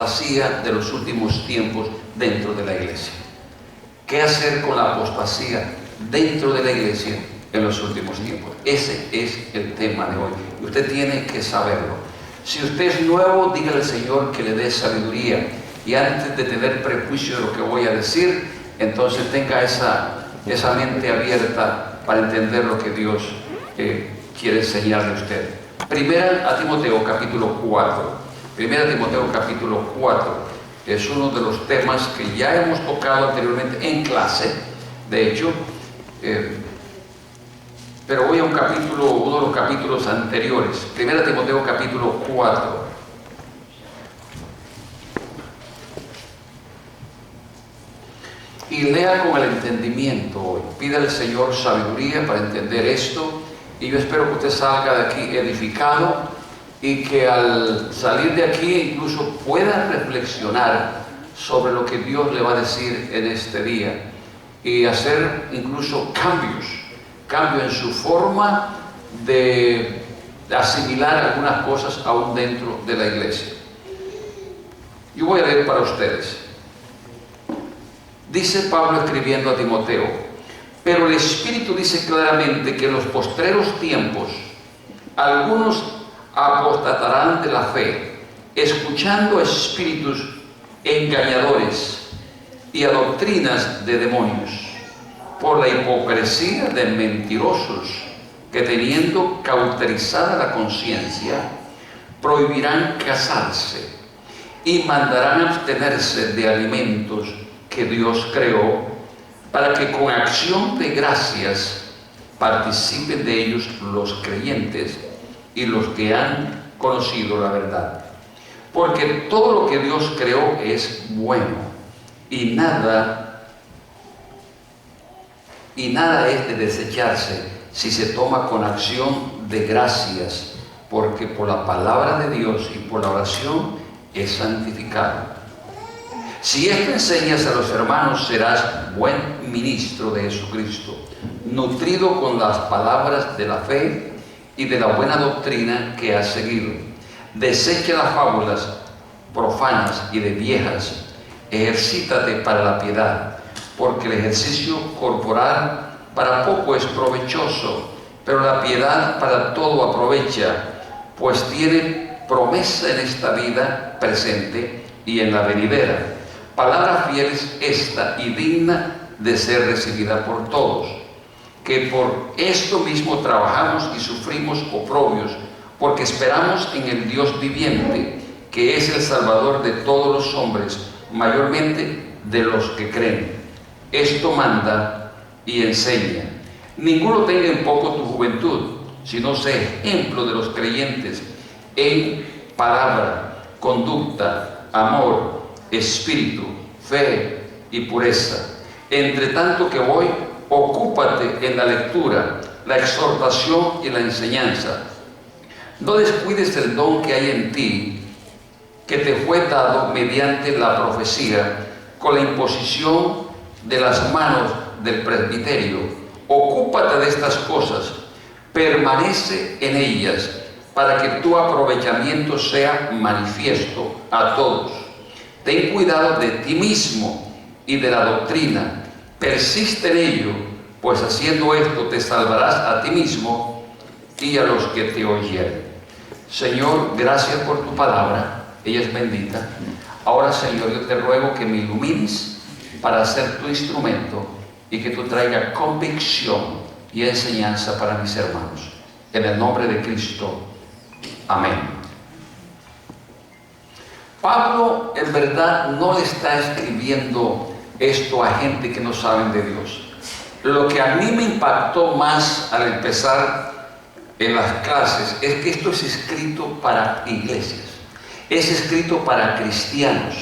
apostasía de los últimos tiempos dentro de la iglesia. ¿Qué hacer con la apostasía dentro de la iglesia en los últimos tiempos? Ese es el tema de hoy. Y usted tiene que saberlo. Si usted es nuevo, dígale al Señor que le dé sabiduría. Y antes de tener prejuicio de lo que voy a decir, entonces tenga esa mente abierta para entender lo que Dios quiere enseñarle a usted. Primera a Timoteo capítulo 4. Primera Timoteo capítulo 4 es uno de los temas que ya hemos tocado anteriormente en clase, de hecho, pero voy a uno de los capítulos anteriores. Primera Timoteo capítulo 4. Y lea con el entendimiento hoy. Pídale al Señor sabiduría para entender esto. Y yo espero que usted salga de aquí edificado y que al salir de aquí incluso pueda reflexionar sobre lo que Dios le va a decir en este día y hacer incluso cambios en su forma de asimilar algunas cosas aún dentro de la iglesia. Yo voy a leer para ustedes. Dice Pablo escribiendo a Timoteo: pero el Espíritu dice claramente que en los postreros tiempos algunos apostatarán de la fe, escuchando a espíritus engañadores y a doctrinas de demonios, por la hipocresía de mentirosos que, teniendo cauterizada la conciencia, prohibirán casarse y mandarán abstenerse de alimentos que Dios creó, para que con acción de gracias participen de ellos los creyentes y los que han conocido la verdad. Porque todo lo que Dios creó es bueno, y nada es de desecharse si se toma con acción de gracias, porque por la palabra de Dios y por la oración es santificado. Si esto enseñas a los hermanos, serás buen ministro de Jesucristo, nutrido con las palabras de la fe y de la buena doctrina que has seguido. Desecha las fábulas profanas y de viejas, ejercítate para la piedad, porque el ejercicio corporal para poco es provechoso, pero la piedad para todo aprovecha, pues tiene promesa en esta vida presente y en la venidera. Palabra fiel es esta y digna de ser recibida por todos, que por esto mismo trabajamos y sufrimos oprobios, porque esperamos en el Dios viviente, que es el Salvador de todos los hombres, mayormente de los que creen. Esto manda y enseña. Ninguno tenga en poco tu juventud, sino sé ejemplo de los creyentes en palabra, conducta, amor, espíritu, fe y pureza. Entre tanto que voy, ocúpate en la lectura, la exhortación y la enseñanza. No descuides el don que hay en ti, que te fue dado mediante la profecía, con la imposición de las manos del presbiterio. Ocúpate de estas cosas, permanece en ellas, para que tu aprovechamiento sea manifiesto a todos. Ten cuidado de ti mismo y de la doctrina, persiste en ello, pues haciendo esto te salvarás a ti mismo y a los que te oyeren. Señor, gracias por tu palabra, ella es bendita. Ahora, Señor, yo te ruego que me ilumines para ser tu instrumento y que tú traigas convicción y enseñanza para mis hermanos. En el nombre de Cristo. Amén. Pablo en verdad no le está escribiendo esto a gente que no saben de Dios. Lo que a mí me impactó más al empezar en las clases es que esto es escrito para iglesias, es escrito para cristianos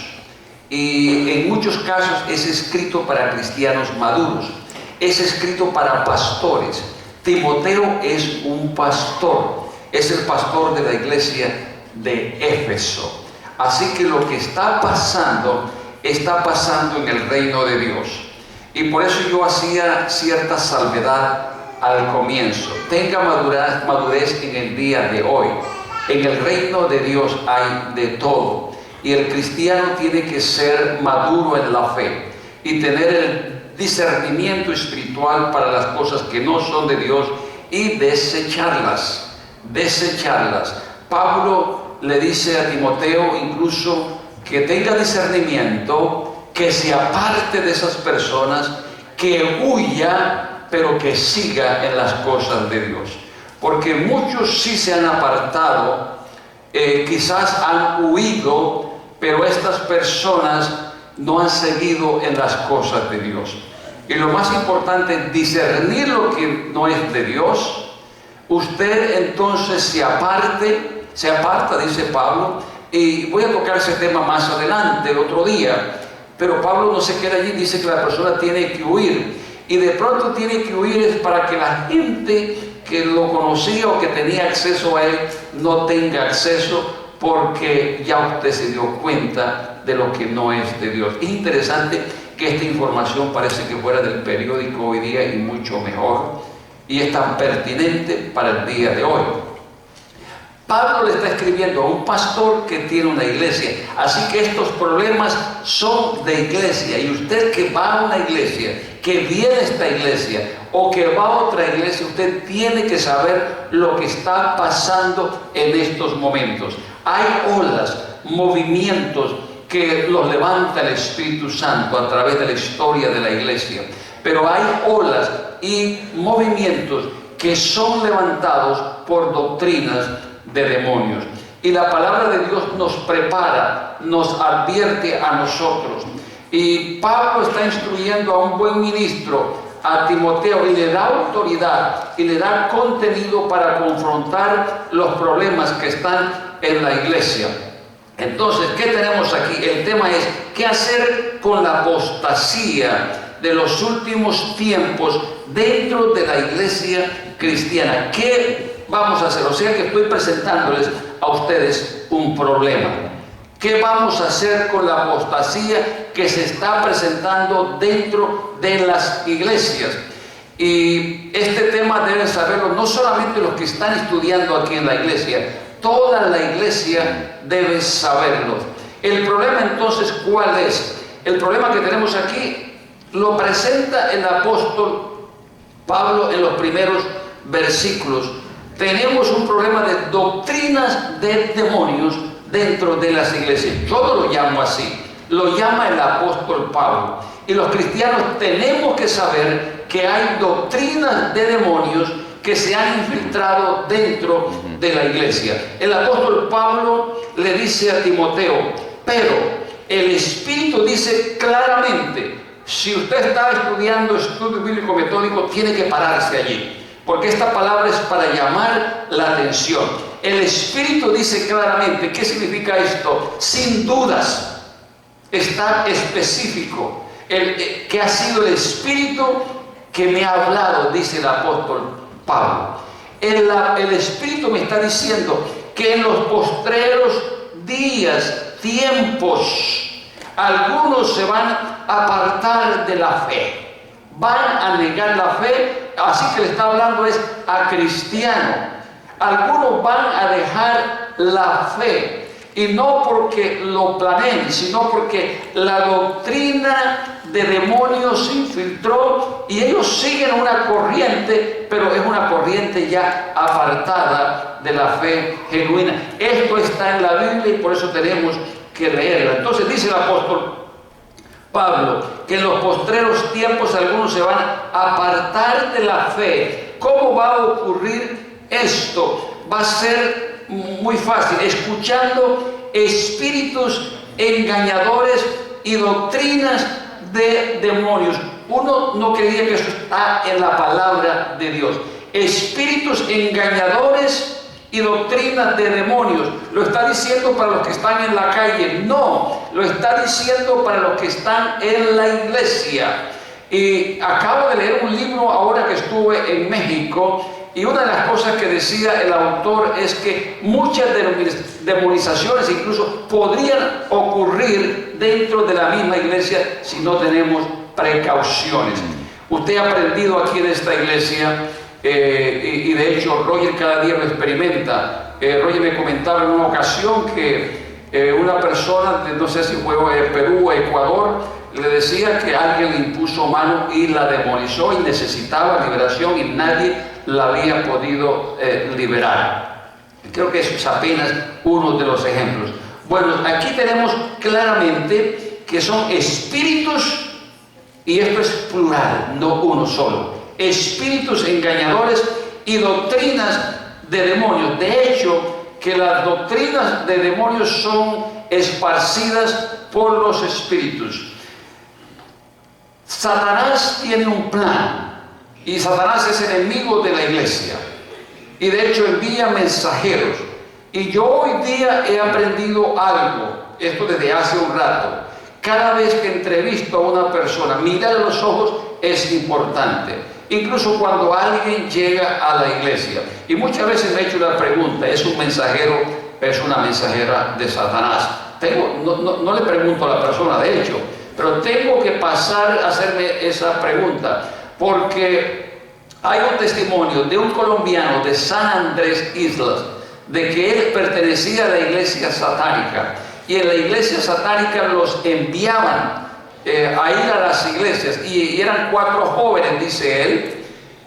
y en muchos casos es escrito para cristianos maduros, es escrito para pastores. Timoteo es un pastor, es el pastor de la iglesia de Éfeso. Así que lo que está pasando en el reino de Dios. Y por eso yo hacía cierta salvedad al comienzo. Tenga madurez en el día de hoy. En el reino de Dios hay de todo. Y el cristiano tiene que ser maduro en la fe y tener el discernimiento espiritual para las cosas que no son de Dios y desecharlas. Pablo le dice a Timoteo incluso que tenga discernimiento, que se aparte de esas personas, que huya, pero que siga en las cosas de Dios. Porque muchos sí se han apartado, quizás han huido, pero estas personas no han seguido en las cosas de Dios. Y lo más importante es discernir lo que no es de Dios. Usted entonces se aparta, dice Pablo, y voy a tocar ese tema más adelante, el otro día, pero Pablo no se queda allí, dice que la persona tiene que huir, y de pronto tiene que huir es para que la gente que lo conocía o que tenía acceso a él no tenga acceso, porque ya usted se dio cuenta de lo que no es de Dios. Es interesante que esta información parece que fuera del periódico hoy día y mucho mejor, y es tan pertinente para el día de hoy. Pablo le está escribiendo a un pastor que tiene una iglesia, así que estos problemas son de iglesia, y usted que va a una iglesia, que viene a esta iglesia o que va a otra iglesia, usted tiene que saber lo que está pasando en estos momentos. Hay olas, movimientos que los levanta el Espíritu Santo a través de la historia de la iglesia, pero hay olas y movimientos que son levantados por doctrinas de demonios. Y la palabra de Dios nos prepara, nos advierte a nosotros. Y Pablo está instruyendo a un buen ministro, a Timoteo, y le da autoridad y le da contenido para confrontar los problemas que están en la iglesia. Entonces, ¿qué tenemos aquí? El tema es ¿qué hacer con la apostasía de los últimos tiempos dentro de la iglesia cristiana? ¿Qué vamos a hacer? O sea que estoy presentándoles a ustedes un problema. ¿Qué vamos a hacer con la apostasía que se está presentando dentro de las iglesias? Y este tema deben saberlo no solamente los que están estudiando aquí en la iglesia, toda la iglesia debe saberlo. El problema entonces, ¿cuál es? El problema que tenemos aquí lo presenta el apóstol Pablo en los primeros versículos. Tenemos un problema de doctrinas de demonios dentro de las iglesias. Yo no lo llamo así, lo llama el apóstol Pablo. Y los cristianos tenemos que saber que hay doctrinas de demonios que se han infiltrado dentro de la iglesia. El apóstol Pablo le dice a Timoteo, pero el Espíritu dice claramente, si usted está estudiando estudio bíblico metódico, tiene que pararse allí, porque esta palabra es para llamar la atención. El Espíritu dice claramente, ¿qué significa esto? Sin dudas, está específico, que ha sido el Espíritu que me ha hablado, dice el apóstol Pablo. El Espíritu me está diciendo que en los postreros días, tiempos, algunos se van a apartar de la fe, van a negar la fe, así que le está hablando es a cristiano. Algunos van a dejar la fe, y no porque lo planeen, sino porque la doctrina de demonios se infiltró y ellos siguen una corriente, pero es una corriente ya apartada de la fe genuina. Esto está en la Biblia y por eso tenemos que leerla. Entonces dice el apóstol Pablo que en los postreros tiempos algunos se van a apartar de la fe. ¿Cómo va a ocurrir esto? Va a ser muy fácil, escuchando espíritus engañadores y doctrinas de demonios. Uno no creía que esto está en la palabra de Dios. Espíritus engañadores y doctrinas de demonios. ¿Lo está diciendo para los que están en la calle? No, lo está diciendo para los que están en la iglesia. Y acabo de leer un libro ahora que estuve en México, y una de las cosas que decía el autor es que muchas demonizaciones incluso podrían ocurrir dentro de la misma iglesia si no tenemos precauciones. Usted ha aprendido aquí en esta iglesia, y de hecho Roger cada día lo experimenta. Roger me comentaba en una ocasión que una persona, no sé si fue Perú o Ecuador, le decía que alguien le impuso mano y la demonizó y necesitaba liberación y nadie la había podido liberar. Creo que eso es apenas uno de los ejemplos. Bueno, aquí tenemos claramente que son espíritus, y esto es plural, no uno solo, espíritus engañadores y doctrinas de demonios. De hecho, que las doctrinas de demonios son esparcidas por los espíritus. Satanás tiene un plan, y Satanás es enemigo de la iglesia, y de hecho envía mensajeros. Y yo hoy día he aprendido algo, esto desde hace un rato. Cada vez que entrevisto a una persona, mirar a los ojos es importante. Incluso cuando alguien llega a la iglesia. Y muchas veces me he hecho la pregunta, ¿es un mensajero, es una mensajera de Satanás? No le pregunto a la persona, de hecho, pero tengo que pasar a hacerme esa pregunta, porque hay un testimonio de un colombiano de San Andrés Islas, de que él pertenecía a la iglesia satánica, y en la iglesia satánica los enviaban a ir a las iglesias, y eran 4 jóvenes, dice él,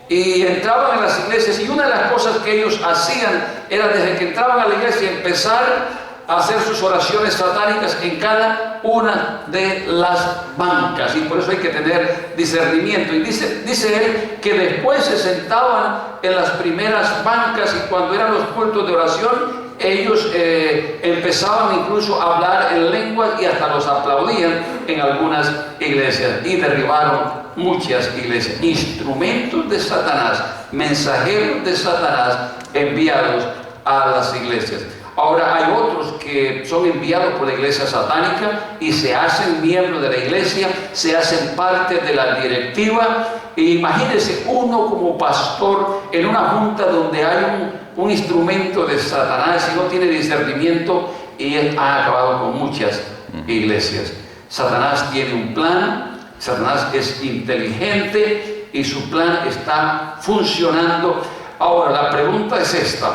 y entraban en las iglesias, y una de las cosas que ellos hacían era, desde que entraban a la iglesia, empezar a hacer sus oraciones satánicas en cada una de las bancas, y por eso hay que tener discernimiento. Y dice él que después se sentaban en las primeras bancas, y cuando eran los cultos de oración, ellos empezaban incluso a hablar en lenguas y hasta los aplaudían en algunas iglesias, y derribaron muchas iglesias. Instrumentos de Satanás, mensajeros de Satanás enviados a las iglesias. Ahora hay otros que son enviados por la iglesia satánica y se hacen miembros de la iglesia, se hacen parte de la directiva. E imagínense uno como pastor en una junta donde hay un instrumento de Satanás y no tiene discernimiento, y él ha acabado con muchas iglesias. Satanás tiene un plan, Satanás es inteligente y su plan está funcionando. Ahora la pregunta es esta: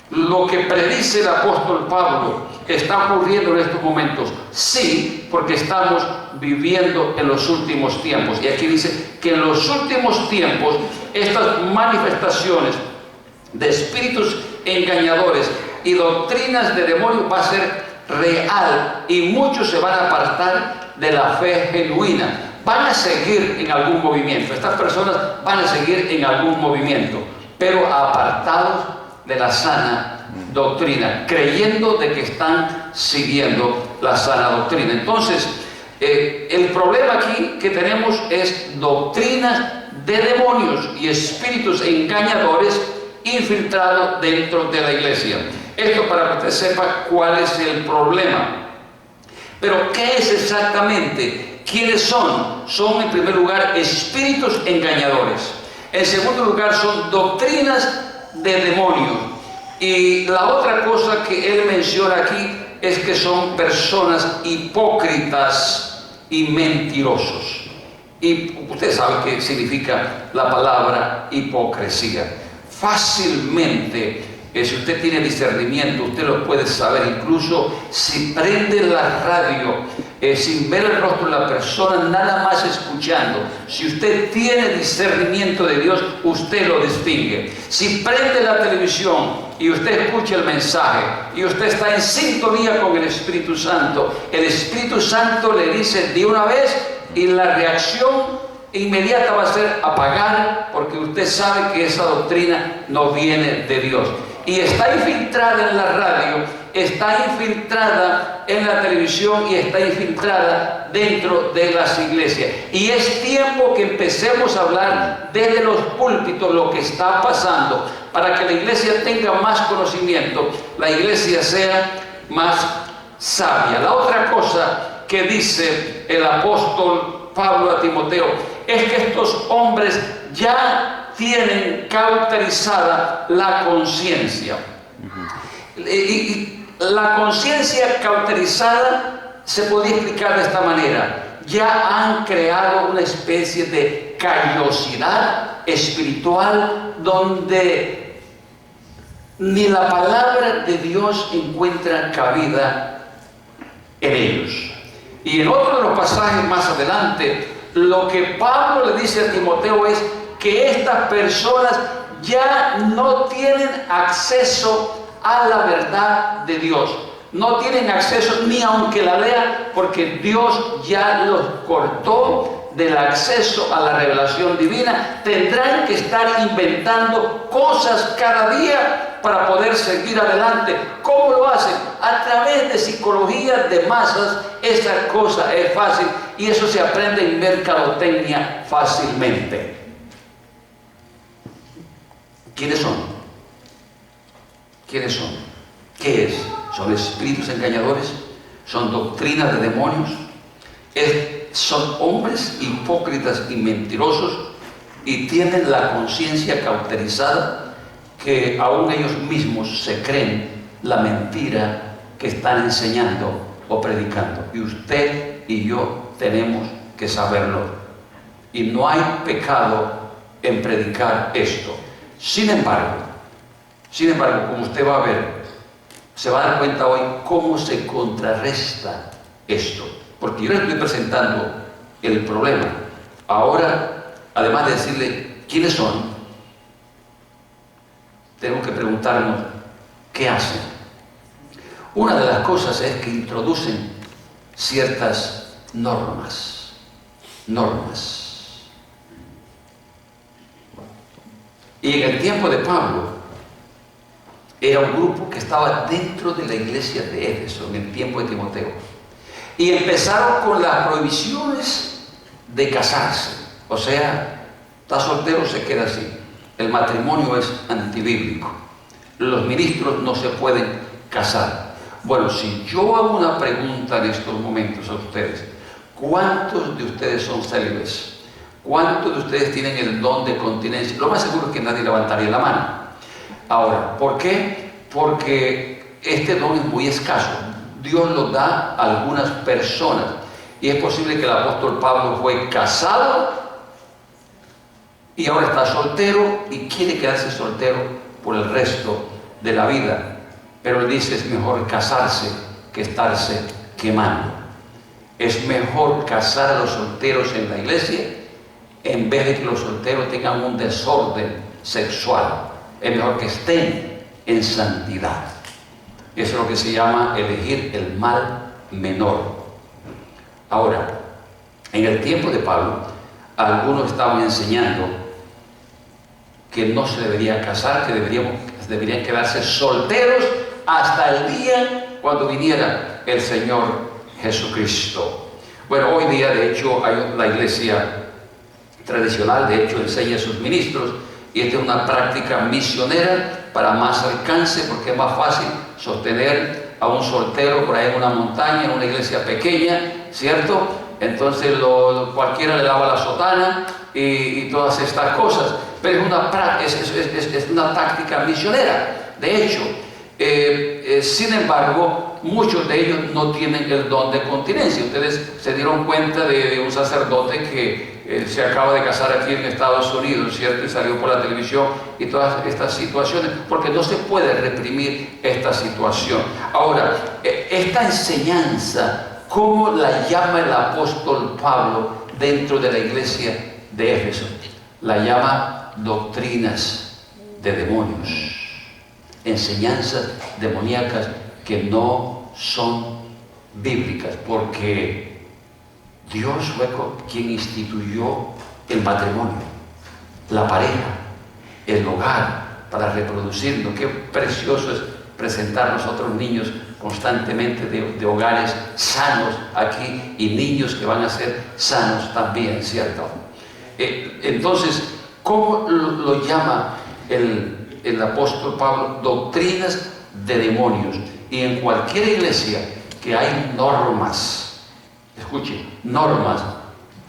¿lo que predice el apóstol Pablo está ocurriendo en estos momentos? Sí, porque estamos viviendo en los últimos tiempos. Y aquí dice que en los últimos tiempos estas manifestaciones de espíritus engañadores y doctrinas de demonios va a ser real, y muchos se van a apartar de la fe genuina. Van a seguir en algún movimiento, estas personas van a seguir en algún movimiento, pero apartados de la sana doctrina, creyendo de que están siguiendo la sana doctrina. Entonces, el problema aquí que tenemos es doctrinas de demonios y espíritus engañadores infiltrados dentro de la iglesia. Esto para que usted sepa cuál es el problema. Pero ¿qué es exactamente? ¿Quiénes son? Son, en primer lugar, espíritus engañadores. En segundo lugar, son doctrinas de demonios. Y la otra cosa que él menciona aquí es que son personas hipócritas y mentirosos. Y usted sabe qué significa la palabra hipocresía. Fácilmente, si usted tiene discernimiento, usted lo puede saber. Incluso si prende la radio sin ver el rostro de la persona, nada más escuchando, si usted tiene discernimiento de Dios, usted lo distingue. Si prende la televisión y usted escucha el mensaje y usted está en sintonía con el Espíritu Santo, el Espíritu Santo le dice de una vez, y la reacción inmediata va a ser apagar, porque usted sabe que esa doctrina no viene de Dios. Y está infiltrada en la radio, está infiltrada en la televisión y está infiltrada dentro de las iglesias. Y es tiempo que empecemos a hablar desde los púlpitos lo que está pasando, para que la iglesia tenga más conocimiento, la iglesia sea más sabia. La otra cosa que dice el apóstol Pablo a Timoteo es que estos hombres ya tienen cauterizada la conciencia. Y la conciencia cauterizada se podría explicar de esta manera: ya han creado una especie de callosidad espiritual donde ni la palabra de Dios encuentra cabida en ellos. Y en otro de los pasajes más adelante, lo que Pablo le dice a Timoteo es que estas personas ya no tienen acceso a la verdad de Dios. No tienen acceso ni aunque la lean, porque Dios ya los cortó del acceso a la revelación divina. Tendrán que estar inventando cosas cada día para poder seguir adelante. ¿Cómo lo hacen? A través de psicología de masas. Esa cosa es fácil y eso se aprende en mercadotecnia fácilmente. ¿Quiénes son? ¿Quiénes son? ¿Qué es? ¿Son espíritus engañadores? ¿Son doctrinas de demonios? Son hombres hipócritas y mentirosos y tienen la conciencia cauterizada que aún ellos mismos se creen la mentira que están enseñando o predicando. Y usted y yo tenemos que saberlo. Y no hay pecado en predicar esto. Sin embargo, como usted va a ver, se va a dar cuenta hoy cómo se contrarresta esto. Porque yo le estoy presentando el problema. Ahora, además de decirle quiénes son, tenemos que preguntarnos qué hacen. Una de las cosas es que introducen ciertas normas. Y en el tiempo de Pablo, era un grupo que estaba dentro de la iglesia de Éfeso, en el tiempo de Timoteo. Y empezaron con las prohibiciones de casarse. O sea, está soltero, se queda así. El matrimonio es antibíblico. Los ministros no se pueden casar. Bueno, si yo hago una pregunta en estos momentos a ustedes, ¿cuántos de ustedes son célibes? ¿Cuántos de ustedes tienen el don de continencia? Lo más seguro es que nadie levantaría la mano. Ahora, ¿por qué? Porque este don es muy escaso. Dios lo da a algunas personas. Y es posible que el apóstol Pablo fue casado y ahora está soltero y quiere quedarse soltero por el resto de la vida. Pero él dice, es mejor casarse que estarse quemando. Es mejor casar a los solteros en la iglesia en vez de que los solteros tengan un desorden sexual. Es mejor que estén en santidad. Eso es lo que se llama elegir el mal menor. Ahora, en el tiempo de Pablo, algunos estaban enseñando que no se debería casar, que deberían quedarse solteros hasta el día cuando viniera el Señor Jesucristo. Bueno, hoy día, de hecho, la iglesia tradicional, de hecho, enseña a sus ministros, y esta es una práctica misionera para más alcance, porque es más fácil sostener a un soltero por ahí en una montaña, en una iglesia pequeña, ¿cierto? Entonces cualquiera le lava la sotana y todas estas cosas, pero es una táctica misionera. De hecho, sin embargo, muchos de ellos no tienen el don de continencia. Ustedes se dieron cuenta de un sacerdote que se acaba de casar aquí en Estados Unidos, ¿cierto? Y salió por la televisión y todas estas situaciones, porque no se puede reprimir esta situación. Ahora, esta enseñanza, ¿cómo la llama el apóstol Pablo dentro de la iglesia de Éfeso? La llama doctrinas de demonios, enseñanzas demoníacas que no son bíblicas, porque Dios fue quien instituyó el matrimonio, la pareja, el hogar para reproducirnos. Qué precioso es presentar nosotros niños constantemente de hogares sanos aquí y niños que van a ser sanos también, ¿cierto? Entonces, ¿cómo lo llama el apóstol Pablo? Doctrinas de demonios. Y en cualquier iglesia que hay normas, escuche, normas,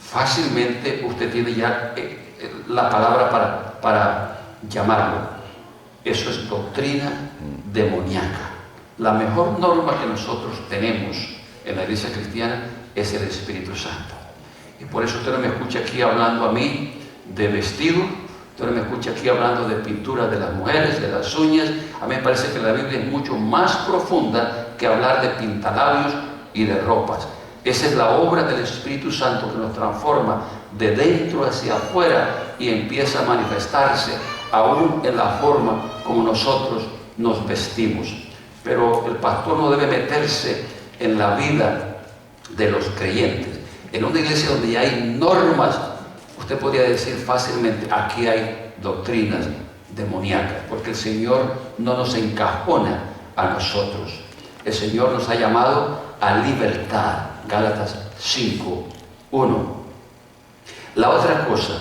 fácilmente usted tiene ya la palabra para llamarlo. Eso es doctrina demoníaca. La mejor norma que nosotros tenemos en la iglesia cristiana es el Espíritu Santo. Y por eso usted no me escucha aquí hablando a mí de vestido, usted no me escucha aquí hablando de pintura de las mujeres, de las uñas. A mí me parece que la Biblia es mucho más profunda que hablar de pintalabios y de ropas. Esa es la obra del Espíritu Santo que nos transforma de dentro hacia afuera y empieza a manifestarse aún en la forma como nosotros nos vestimos. Pero el pastor no debe meterse en la vida de los creyentes. En una iglesia donde ya hay normas, usted podría decir fácilmente, aquí hay doctrinas demoníacas, porque el Señor no nos encajona a nosotros. El Señor nos ha llamado a libertad. Gálatas 5:1. La otra cosa,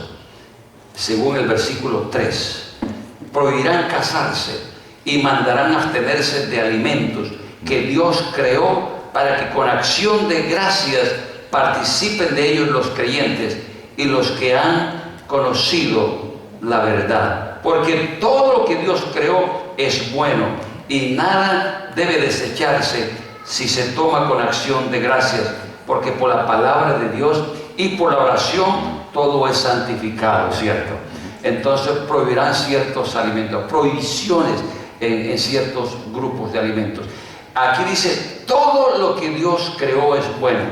según el versículo 3, prohibirán casarse y mandarán abstenerse de alimentos que Dios creó para que con acción de gracias participen de ellos los creyentes y los que han conocido la verdad. Porque todo lo que Dios creó es bueno y nada debe desecharse si se toma con acción de gracias, porque por la palabra de Dios y por la oración todo es santificado, ¿cierto? Entonces prohibirán ciertos alimentos, prohibiciones en ciertos grupos de alimentos. Aquí dice, todo lo que Dios creó es bueno.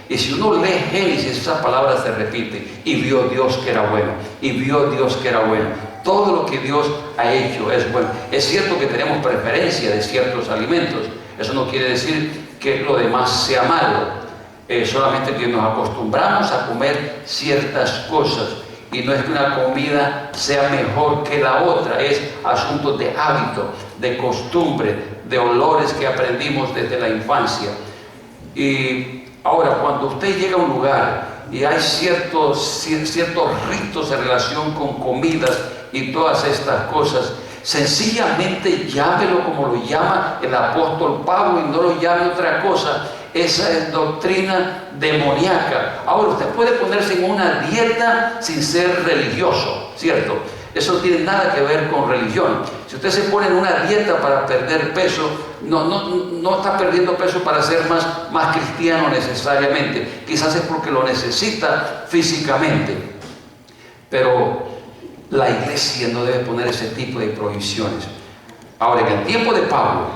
Y si uno lee Génesis, esa palabra se repite, y vio Dios que era bueno, y vio Dios que era bueno. Todo lo que Dios ha hecho es bueno. Es cierto que tenemos preferencia de ciertos alimentos. Eso no quiere decir que lo demás sea malo. Solamente que nos acostumbramos a comer ciertas cosas. Y no es que una comida sea mejor que la otra. Es asunto de hábito, de costumbre, de olores que aprendimos desde la infancia. Y ahora, cuando usted llega a un lugar y hay ciertos ritos en relación con comidas y todas estas cosas, sencillamente llámelo como lo llama el apóstol Pablo y no lo llame otra cosa. Esa es doctrina demoníaca. Ahora, usted puede ponerse en una dieta sin ser religioso, ¿cierto? Eso no tiene nada que ver con religión. Si usted se pone en una dieta para perder peso, no está perdiendo peso para ser más cristiano necesariamente. Quizás es porque lo necesita físicamente. Pero la iglesia no debe poner ese tipo de prohibiciones. Ahora, en el tiempo de Pablo,